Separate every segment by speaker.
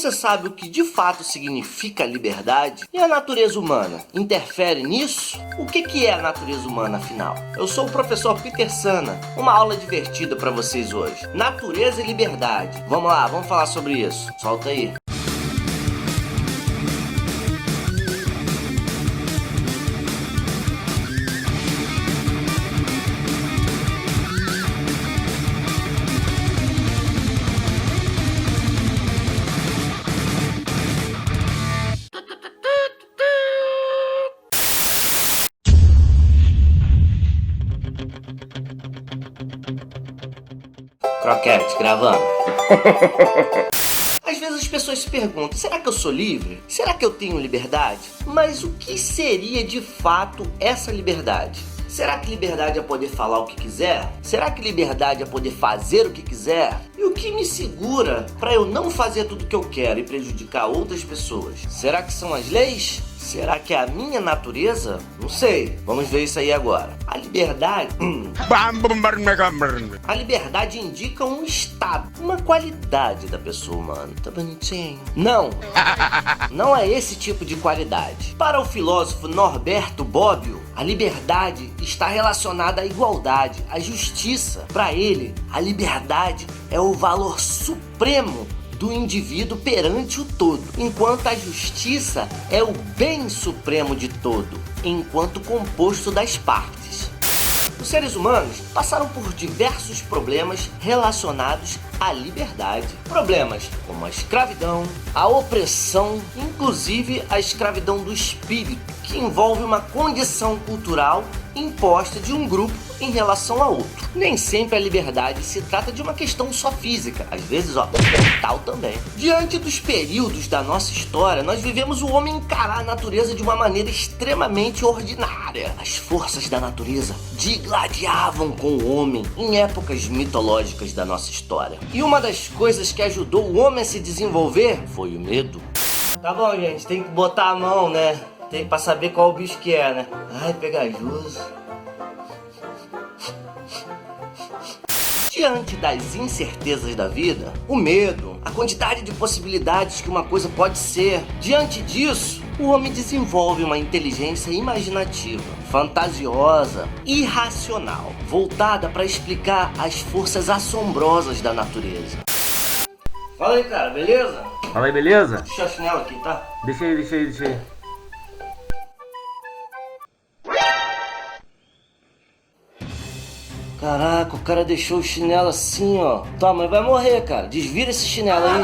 Speaker 1: Você sabe o que de fato significa liberdade? E a natureza humana interfere nisso? O que é a natureza humana, afinal? Eu sou o professor Peter Sana. Uma aula divertida para vocês hoje. Natureza e liberdade. Vamos lá, vamos falar sobre isso. Solta aí. Croquete, gravando. Às vezes as pessoas se perguntam, será que eu sou livre? Será que eu tenho liberdade? Mas o que seria de fato essa liberdade? Será que liberdade é poder falar o que quiser? Será que liberdade é poder fazer o que quiser? E o que me segura para eu não fazer tudo o que eu quero e prejudicar outras pessoas? Será que são as leis? Será que é a minha natureza? Não sei. Vamos ver isso aí agora. A liberdade... A liberdade indica um estado, uma qualidade da pessoa humana. Tá bonitinho? Não. Não é esse tipo de qualidade. Para o filósofo Norberto Bobbio, a liberdade está relacionada à igualdade, à justiça. Para ele, a liberdade é o valor supremo do indivíduo perante o todo, enquanto a justiça é o bem supremo de todo, enquanto composto das partes. Os seres humanos passaram por diversos problemas relacionados à liberdade. Problemas como a escravidão, a opressão, inclusive a escravidão do espírito, que envolve uma condição cultural imposta de um grupo em relação a outro. Nem sempre a liberdade se trata de uma questão só física, às vezes, mental também. Diante dos períodos da nossa história, nós vivemos o homem encarar a natureza de uma maneira extremamente ordinária. As forças da natureza digladiavam com o homem em épocas mitológicas da nossa história. E uma das coisas que ajudou o homem a se desenvolver foi o medo. Tá bom, gente, tem que botar a mão, né? Tem pra saber qual o bicho que é, né? Ai, pegajoso. Diante das incertezas da vida, o medo, a quantidade de possibilidades que uma coisa pode ser, diante disso, o homem desenvolve uma inteligência imaginativa, fantasiosa, irracional, voltada para explicar as forças assombrosas da natureza. Fala aí, cara, beleza?
Speaker 2: Fala aí, beleza?
Speaker 1: Deixa a chinela aqui, tá?
Speaker 2: Deixa aí.
Speaker 1: Caraca, o cara deixou o chinelo assim, ó. Toma, vai morrer, cara. Desvira esse chinelo aí.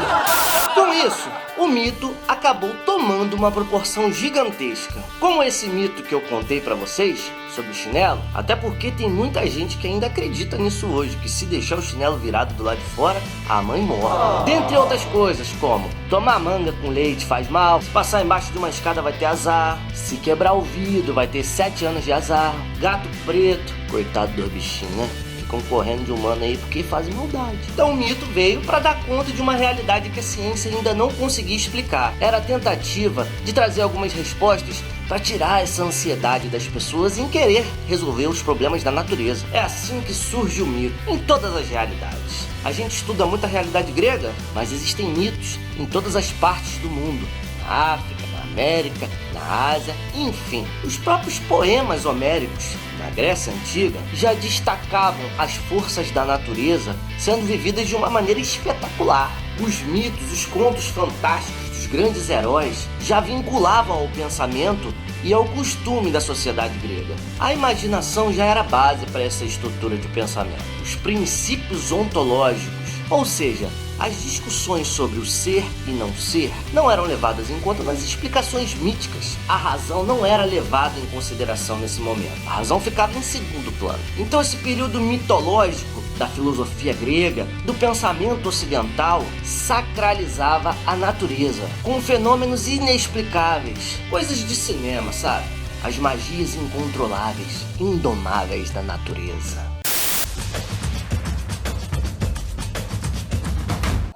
Speaker 1: Com isso, o mito acabou tomando uma proporção gigantesca. Como esse mito que eu contei pra vocês sobre o chinelo, até porque tem muita gente que ainda acredita nisso hoje, que se deixar o chinelo virado do lado de fora, a mãe morre. Dentre outras coisas, como tomar manga com leite faz mal, se passar embaixo de uma escada vai ter azar, se quebrar o vidro vai ter 7 anos de azar, gato preto, coitado dos bichinhos, né? Ficam correndo de humano aí porque fazem maldade. Então o mito veio para dar conta de uma realidade que a ciência ainda não conseguia explicar. Era a tentativa de trazer algumas respostas para tirar essa ansiedade das pessoas em querer resolver os problemas da natureza. É assim que surge o mito, em todas as realidades. A gente estuda muito a realidade grega, mas existem mitos em todas as partes do mundo. Na África, na América, na Ásia, enfim. Os próprios poemas homéricos na Grécia Antiga já destacavam as forças da natureza sendo vividas de uma maneira espetacular. Os mitos, os contos fantásticos dos grandes heróis já vinculavam ao pensamento e ao costume da sociedade grega. A imaginação já era base para essa estrutura de pensamento. Os princípios ontológicos, ou seja, as discussões sobre o ser e não ser, não eram levadas em conta nas explicações míticas. A razão não era levada em consideração nesse momento. A razão ficava em segundo plano. Então esse período mitológico da filosofia grega, do pensamento ocidental, sacralizava a natureza, com fenômenos inexplicáveis, coisas de cinema, sabe? As magias incontroláveis, indomáveis da natureza.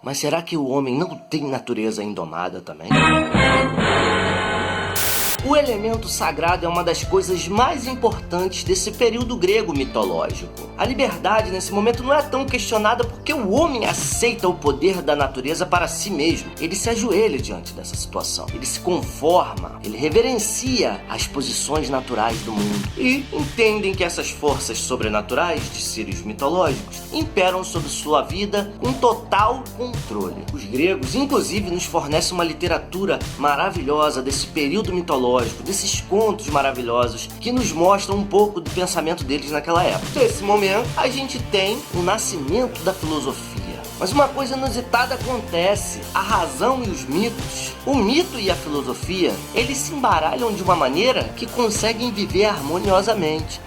Speaker 1: Mas será que o homem não tem natureza indomada também? O elemento sagrado é uma das coisas mais importantes desse período grego mitológico. A liberdade nesse momento não é tão questionada porque o homem aceita o poder da natureza para si mesmo. Ele se ajoelha diante dessa situação, ele se conforma, ele reverencia as posições naturais do mundo e entendem que essas forças sobrenaturais de seres mitológicos imperam sobre sua vida com total controle. Os gregos, inclusive, nos fornecem uma literatura maravilhosa desse período mitológico, desses contos maravilhosos que nos mostram um pouco do pensamento deles naquela época. Nesse momento, a gente tem o nascimento da filosofia. Mas uma coisa inusitada acontece: a razão e os mitos, o mito e a filosofia, eles se embaralham de uma maneira que conseguem viver harmoniosamente.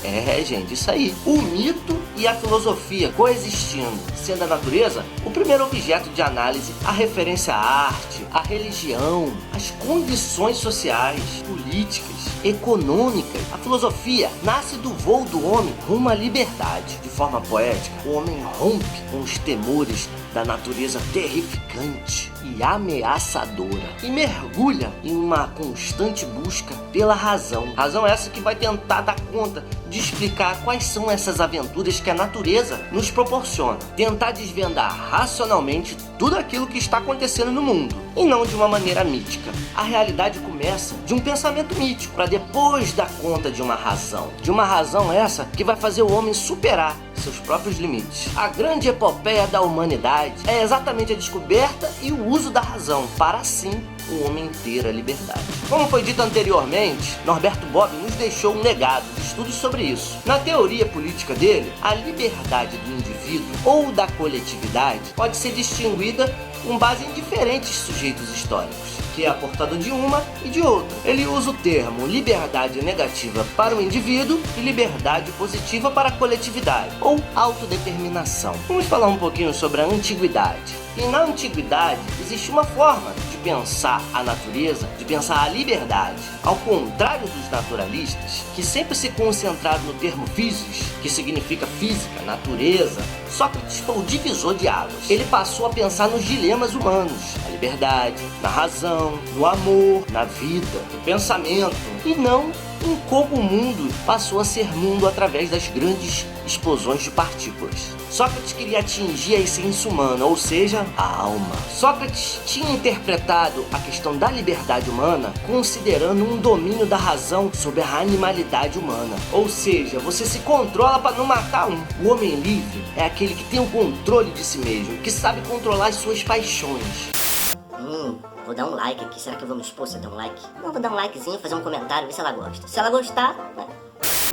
Speaker 1: Gente, isso aí. O mito e a filosofia coexistindo, sendo a natureza o primeiro objeto de análise, a referência à arte, à religião, às condições sociais, políticas, econômicas. A filosofia nasce do voo do homem rumo à liberdade. De forma poética, o homem rompe com os temores da natureza terrificante e ameaçadora e mergulha em uma constante busca pela razão. Razão essa que vai tentar dar conta de explicar quais são essas aventuras que a natureza nos proporciona. Tentar desvendar racionalmente tudo aquilo que está acontecendo no mundo e não de uma maneira mítica. A realidade começa de um pensamento mítico para depois dar conta de uma razão. De uma razão essa que vai fazer o homem superar seus próprios limites. A grande epopeia da humanidade é exatamente a descoberta e o uso da razão para assim o homem ter a liberdade. Como foi dito anteriormente, Norberto Bobbio nos deixou um legado de estudos sobre isso. Na teoria política dele, a liberdade do indivíduo ou da coletividade pode ser distinguida com base em diferentes sujeitos históricos, que é portador de uma e de outra. Ele usa o termo liberdade negativa para o indivíduo e liberdade positiva para a coletividade, ou autodeterminação. Vamos falar um pouquinho sobre a antiguidade. E na antiguidade existe uma forma de pensar a natureza, de pensar a liberdade. Ao contrário dos naturalistas, que sempre se concentraram no termo physis, que significa física, natureza, Sócrates foi o divisor de águas. Ele passou a pensar nos dilemas humanos, na liberdade, na razão, no amor, na vida, no pensamento, e não em como o mundo passou a ser mundo através das grandes explosões de partículas. Sócrates queria atingir a essência humana, ou seja, a alma. Sócrates tinha interpretado a questão da liberdade humana considerando um domínio da razão sobre a animalidade humana. Ou seja, você se controla para não matar um. O homem livre é aquele que tem o controle de si mesmo, que sabe controlar as suas paixões.
Speaker 3: Vou dar um like aqui. Será que eu vou me expor se eu dar um like? Não, vou dar um likezinho, fazer um comentário, ver se ela gosta. Se ela gostar, né?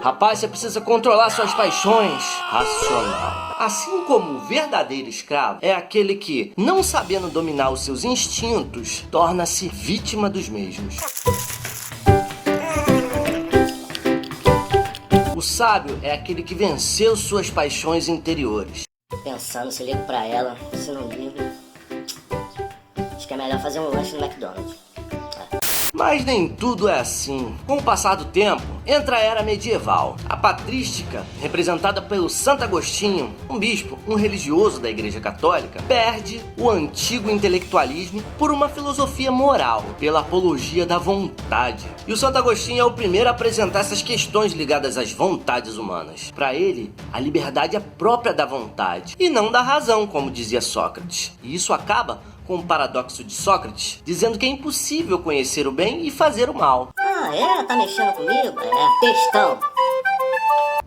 Speaker 1: Rapaz, você precisa controlar suas paixões. Racional. Assim como o verdadeiro escravo é aquele que, não sabendo dominar os seus instintos, torna-se vítima dos mesmos. O sábio é aquele que venceu suas paixões interiores.
Speaker 3: Pensando se ligo pra ela, se não ligo, acho que é melhor fazer um lanche no McDonald's.
Speaker 1: Mas nem tudo é assim. Com o passar do tempo, entra a era medieval. A patrística, representada pelo Santo Agostinho, um bispo, um religioso da Igreja Católica, perde o antigo intelectualismo por uma filosofia moral, pela apologia da vontade. E o Santo Agostinho é o primeiro a apresentar essas questões ligadas às vontades humanas. Para ele, a liberdade é própria da vontade e não da razão, como dizia Sócrates. E isso acaba com o paradoxo de Sócrates, dizendo que é impossível conhecer o bem e fazer o mal.
Speaker 3: Tá mexendo comigo? Textão.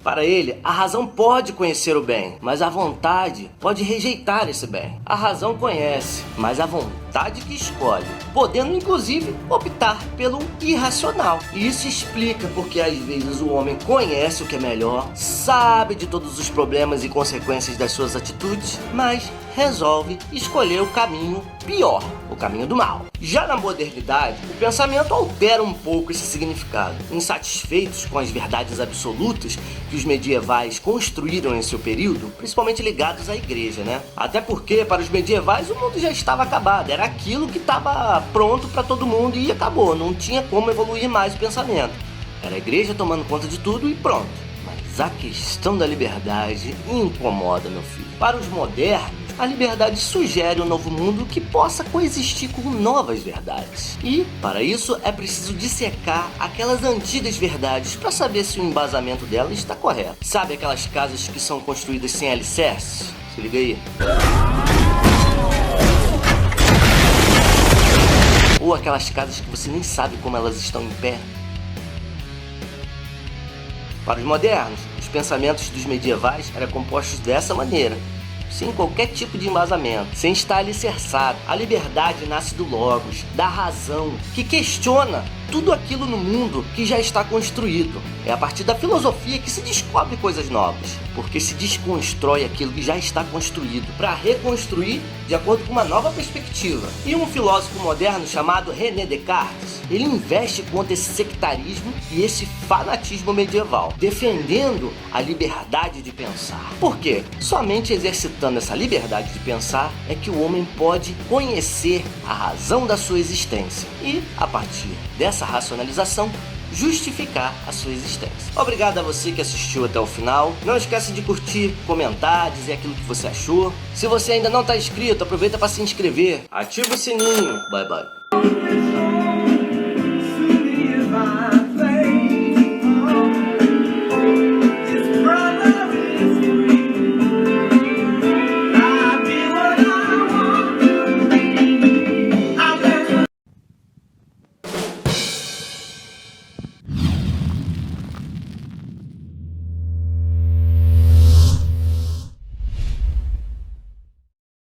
Speaker 1: Para ele, a razão pode conhecer o bem, mas a vontade pode rejeitar esse bem. A razão conhece, mas a vontade que escolhe, podendo inclusive optar pelo irracional. E isso explica porque às vezes o homem conhece o que é melhor, sabe de todos os problemas e consequências das suas atitudes, mas resolve escolher o caminho pior, o caminho do mal. Já na modernidade, o pensamento altera um pouco esse significado. Insatisfeitos com as verdades absolutas que os medievais construíram em seu período, principalmente ligados à igreja, né? Até porque, para os medievais, o mundo já estava acabado. Era aquilo que estava pronto para todo mundo e acabou. Não tinha como evoluir mais o pensamento. Era a igreja tomando conta de tudo e pronto. Mas a questão da liberdade incomoda, meu filho. Para os modernos, a liberdade sugere um novo mundo que possa coexistir com novas verdades. E, para isso, é preciso dissecar aquelas antigas verdades para saber se o embasamento delas está correto. Sabe aquelas casas que são construídas sem alicerces? Se liga aí. Ou aquelas casas que você nem sabe como elas estão em pé. Para os modernos, os pensamentos dos medievais eram compostos dessa maneira, sem qualquer tipo de embasamento, sem estar alicerçado. A liberdade nasce do logos, da razão, que questiona tudo aquilo no mundo que já está construído. É a partir da filosofia que se descobre coisas novas, porque se desconstrói aquilo que já está construído para reconstruir de acordo com uma nova perspectiva. E um filósofo moderno chamado René Descartes, ele investe contra esse sectarismo e esse fanatismo medieval, defendendo a liberdade de pensar. Por quê? Somente exercitando essa liberdade de pensar é que o homem pode conhecer a razão da sua existência e, a partir dessa racionalização, justificar a sua existência. Obrigado a você que assistiu até o final. Não esquece de curtir, comentar, dizer aquilo que você achou. Se você ainda não está inscrito, aproveita para se inscrever. Ativa o sininho. Bye bye.